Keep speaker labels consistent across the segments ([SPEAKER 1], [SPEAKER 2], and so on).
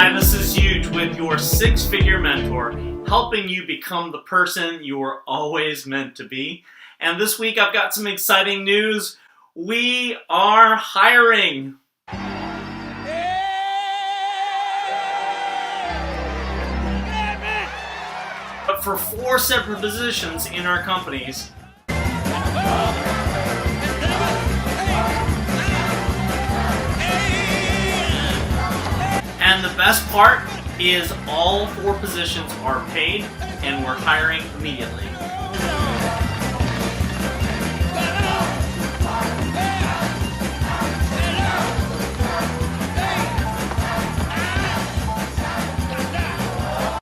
[SPEAKER 1] Hi, this is Huge with your six-figure mentor, helping you become the person you were always meant to be. And this week I've got some exciting news. We are hiring. But for 4 separate positions in our companies. And the best part is all 4 positions are paid and we're hiring immediately.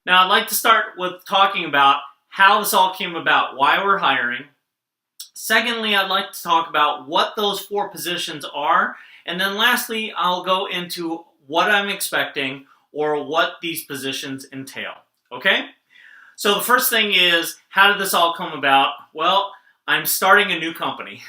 [SPEAKER 1] Now I'd like to start with talking about how this all came about, why we're hiring. Secondly, I'd like to talk about what those 4 positions are. And then lastly, I'll go into what I'm expecting or what these positions entail. Okay? So the first thing is, how did this all come about? Well, I'm starting a new company.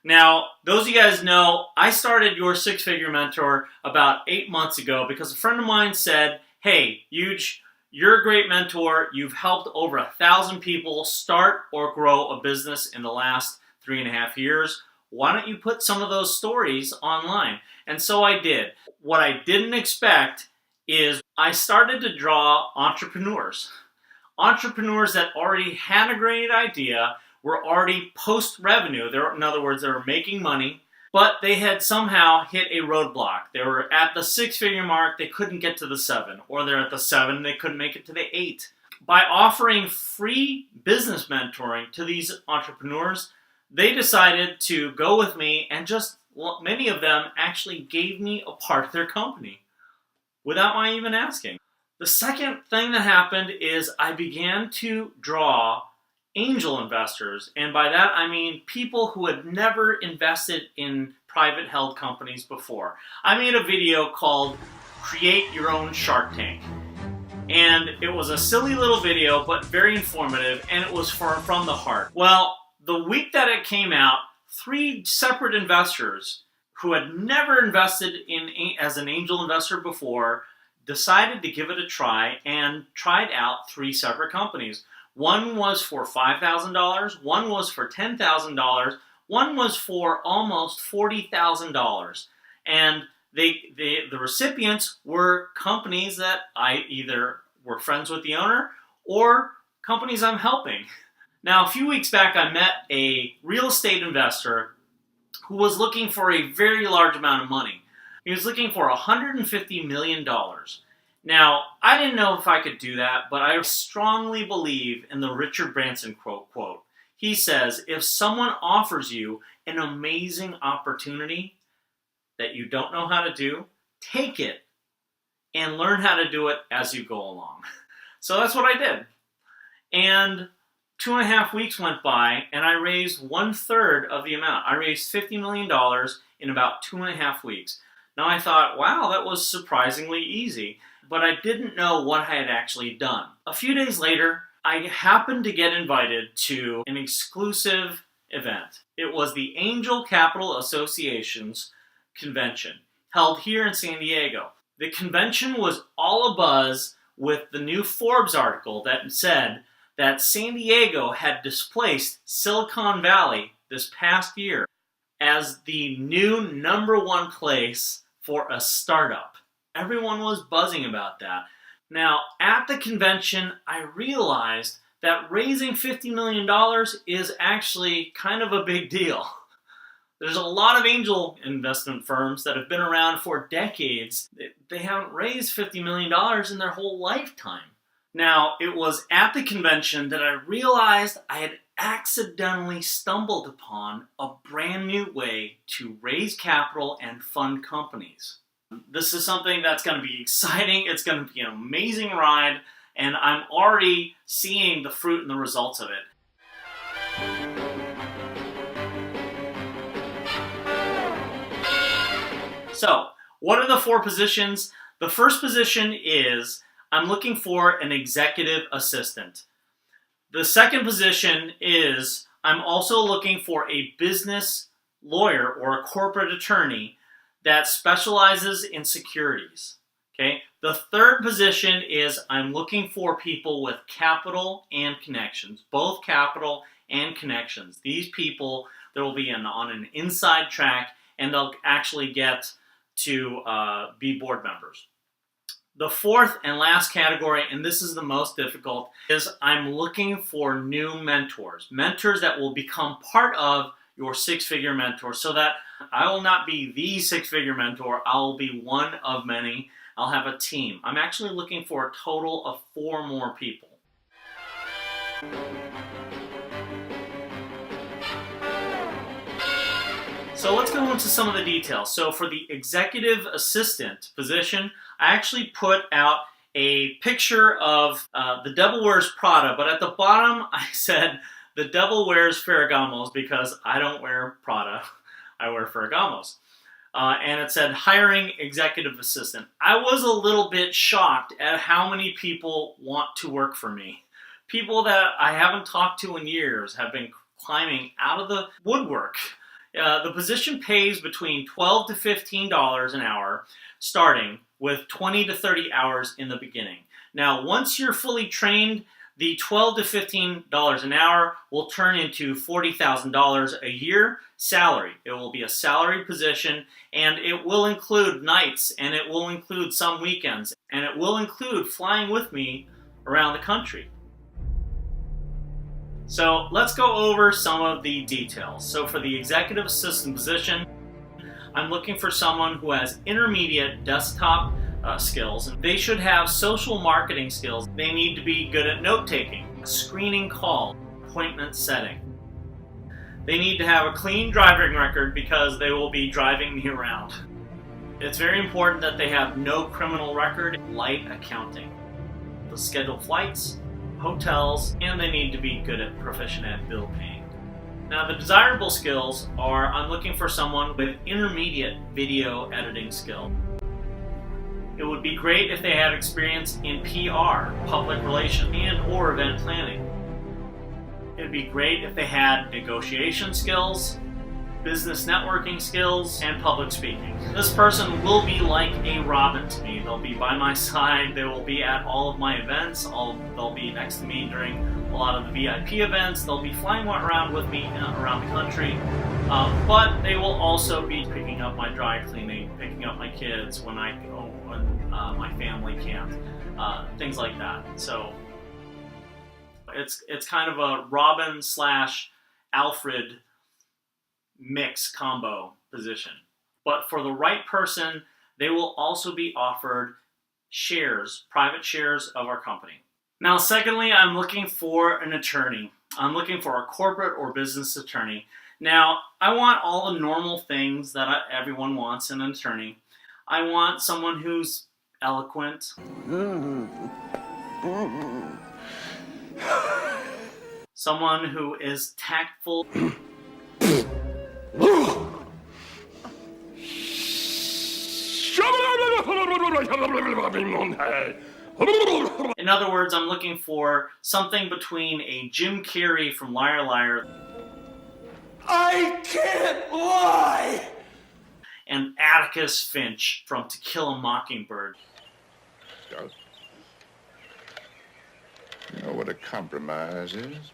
[SPEAKER 1] Now, those of you guys know, I started Your Six-Figure Mentor about 8 months ago because a friend of mine said, hey, Huge, you're a great mentor. You've helped over 1,000 people start or grow a business in the last 3.5 years. Why don't you put some of those stories online? And so I did. What I didn't expect is I started to draw entrepreneurs. Entrepreneurs that already had a great idea, were already post-revenue. In other words, they were making money, but they had somehow hit a roadblock. They were at the 6-figure mark, they couldn't get to the 7. Or they're at the 7, they couldn't make it to the 8. By offering free business mentoring to these entrepreneurs, they decided to go with me, and many of them actually gave me a part of their company without my even asking. The second thing that happened is I began to draw angel investors, and by that I mean people who had never invested in private held companies before. I made a video called Create Your Own Shark Tank. And it was a silly little video, but very informative, and it was from the heart. Well, the week that it came out, 3 separate investors who had never invested as an angel investor before decided to give it a try and tried out 3 separate companies. One was for $5,000, one was for $10,000, one was for almost $40,000. And the recipients were companies that I either were friends with the owner or companies I'm helping. Now, a few weeks back, I met a real estate investor who was looking for a very large amount of money. He was looking for $150 million. Now, I didn't know if I could do that, but I strongly believe in the Richard Branson quote. He says, if someone offers you an amazing opportunity that you don't know how to do, take it and learn how to do it as you go along. So that's what I did. And 2.5 weeks went by, and I raised 1/3 of the amount. I raised $50 million in about 2.5 weeks. Now I thought, wow, that was surprisingly easy, but I didn't know what I had actually done. A few days later, I happened to get invited to an exclusive event. It was the Angel Capital Association's convention, held here in San Diego. The convention was all abuzz with the new Forbes article that said that San Diego had displaced Silicon Valley this past year as the new #1 place for a startup. Everyone was buzzing about that. Now, at the convention, I realized that raising $50 million is actually kind of a big deal. There's a lot of angel investment firms that have been around for decades. They haven't raised $50 million in their whole lifetime. Now, it was at the convention that I realized I had accidentally stumbled upon a brand new way to raise capital and fund companies. This is something that's going to be exciting. It's going to be an amazing ride, and I'm already seeing the fruit and the results of it. So, what are the 4 positions? The first position is I'm looking for an executive assistant. The second position is I'm also looking for a business lawyer or a corporate attorney that specializes in securities. Okay. The third position is I'm looking for people with capital and connections, both capital and connections. These people, there will be on an inside track, and they'll actually get to be board members. The fourth and last category, and this is the most difficult, is I'm looking for new mentors. Mentors that will become part of your six-figure mentor, so that I will not be the six-figure mentor. I will be one of many. I'll have a team. I'm actually looking for a total of 4 more people. So let's go into some of the details. So for the executive assistant position, I actually put out a picture of the devil wears Prada, but at the bottom I said the devil wears Ferragamos because I don't wear Prada, I wear Ferragamos. And it said hiring executive assistant. I was a little bit shocked at how many people want to work for me. People that I haven't talked to in years have been climbing out of the woodwork. The position pays between $12 to $15 an hour, starting with 20 to 30 hours in the beginning. Now, once you're fully trained, the $12 to $15 an hour will turn into $40,000 a year salary. It will be a salary position, and it will include nights, and it will include some weekends, and it will include flying with me around the country. So let's go over some of the details. So for the executive assistant position, I'm looking for someone who has intermediate desktop skills. They should have social marketing skills. They need to be good at note-taking, screening calls, appointment setting. They need to have a clean driving record because they will be driving me around. It's very important that they have no criminal record, light accounting. They'll schedule flights, hotels, and they need to be good at proficient at bill paying. Now the desirable skills are I'm looking for someone with intermediate video editing skill. It would be great if they had experience in PR, public relations, and or event planning. It would be great if they had negotiation skills, business networking skills, and public speaking. This person will be like a Robin to me. They'll be by my side. They will be at all of my events. They'll be next to me during a lot of the VIP events. They'll be flying around with me around the country. But they will also be picking up my dry cleaning, picking up my kids when I go, when my family can't, things like that. So it's kind of a Robin / Alfred mix combo position. But for the right person, they will also be offered shares, private shares of our company. Now, secondly, I'm looking for an attorney. I'm looking for a corporate or business attorney. Now, I want all the normal things that everyone wants in an attorney. I want someone who's eloquent. Someone who is tactful. In other words, I'm looking for something between a Jim Carrey from Liar Liar.
[SPEAKER 2] I can't lie!
[SPEAKER 1] And Atticus Finch from To Kill a Mockingbird.
[SPEAKER 3] Scout, you know what a compromise is?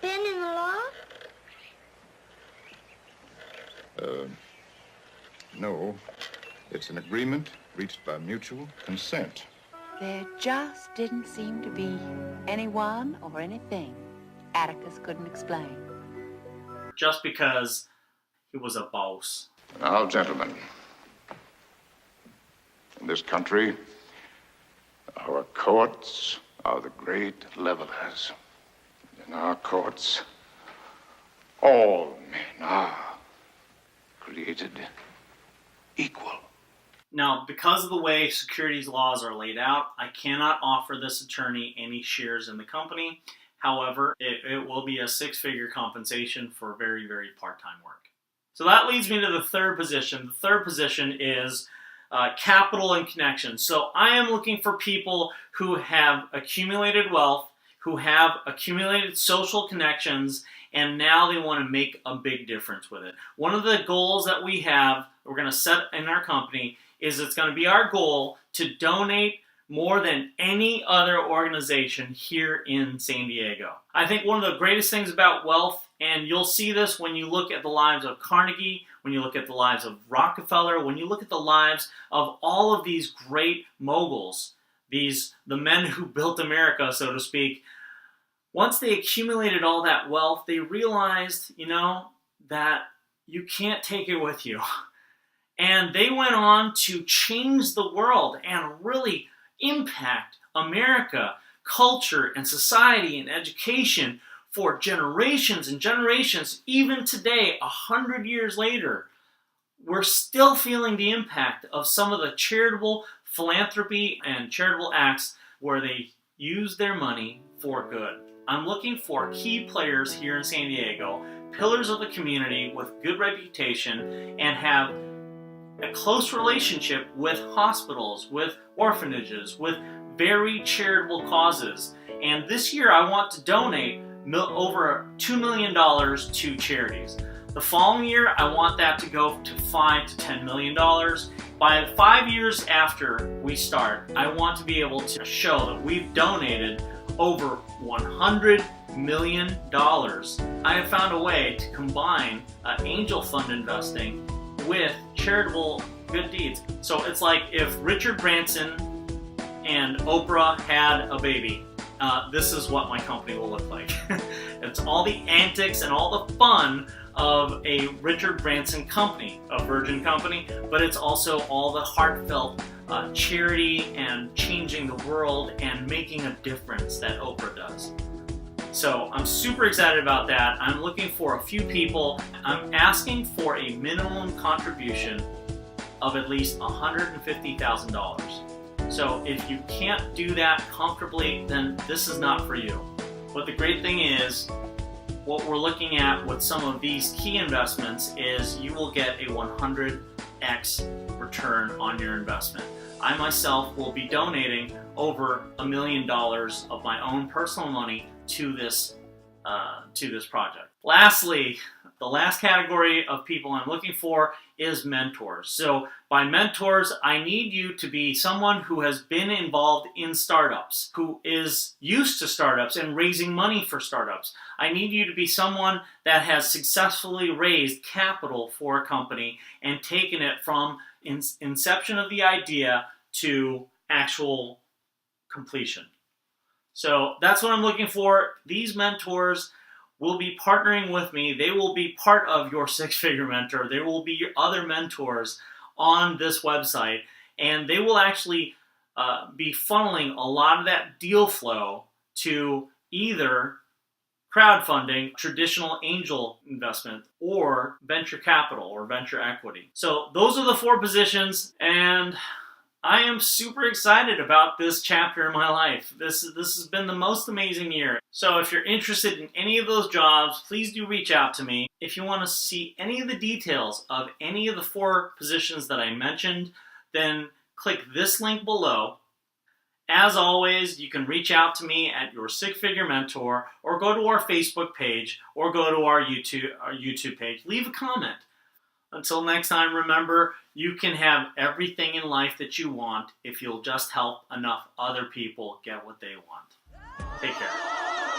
[SPEAKER 4] Been in the law?
[SPEAKER 3] No. It's an agreement reached by mutual consent.
[SPEAKER 5] There just didn't seem to be anyone or anything Atticus couldn't explain.
[SPEAKER 1] Just because he was a boss.
[SPEAKER 3] Now, gentlemen, in this country, our courts are the great levelers. In our courts, all men are created equal.
[SPEAKER 1] Now, because of the way securities laws are laid out, I cannot offer this attorney any shares in the company. However, it will be a six-figure compensation for very, very part-time work. So that leads me to the third position. The third position is capital and connections. So I am looking for people who have accumulated wealth, who have accumulated social connections, and now they want to make a big difference with it. One of the goals that we're going to set in our company is it's going to be our goal to donate more than any other organization here in San Diego. I think one of the greatest things about wealth, and you'll see this when you look at the lives of Carnegie, when you look at the lives of Rockefeller, when you look at the lives of all of these great moguls, the men who built America, so to speak, once they accumulated all that wealth, they realized, that you can't take it with you. And they went on to change the world and really impact America, culture and society and education for generations and generations. Even today, 100 years later, we're still feeling the impact of some of the charitable philanthropy and charitable acts where they use their money for good. I'm looking for key players here in San Diego, pillars of the community with good reputation and have a close relationship with hospitals, with orphanages, with very charitable causes. And this year I want to donate over $2 million to charities. The following year I want that to go to $5 to $10 million. By 5 years after we start, I want to be able to show that we've donated over $100 million. I have found a way to combine angel fund investing with charitable good deeds. So it's like if Richard Branson and Oprah had a baby, this is what my company will look like. It's all the antics and all the fun of a Richard Branson company, a Virgin company, but it's also all the heartfelt charity and changing the world and making a difference that Oprah does. So I'm super excited about that. I'm looking for a few people. I'm asking for a minimum contribution of at least $150,000. So if you can't do that comfortably, then this is not for you. But the great thing is, what we're looking at with some of these key investments is you will get a 100x return on your investment. I myself will be donating over $1 million of my own personal money to this project. Lastly, the last category of people I'm looking for is mentors. So by mentors, I need you to be someone who has been involved in startups, who is used to startups and raising money for startups. I need you to be someone that has successfully raised capital for a company and taken it from inception of the idea to actual completion. So that's what I'm looking for. These mentors will be partnering with me. They will be part of your six-figure mentor. There will be your other mentors on this website, and they will actually be funneling a lot of that deal flow to either crowdfunding, traditional angel investment, or venture capital or venture equity. So those are the 4 positions, and I am super excited about this chapter in my life. This has been the most amazing year. So if you're interested in any of those jobs, please do reach out to me. If you want to see any of the details of any of the 4 positions that I mentioned, then click this link below. As always, you can reach out to me at Your Six-Figure Mentor, or go to our Facebook page, or go to our YouTube page. Leave a comment. Until next time, remember, you can have everything in life that you want if you'll just help enough other people get what they want. Take care.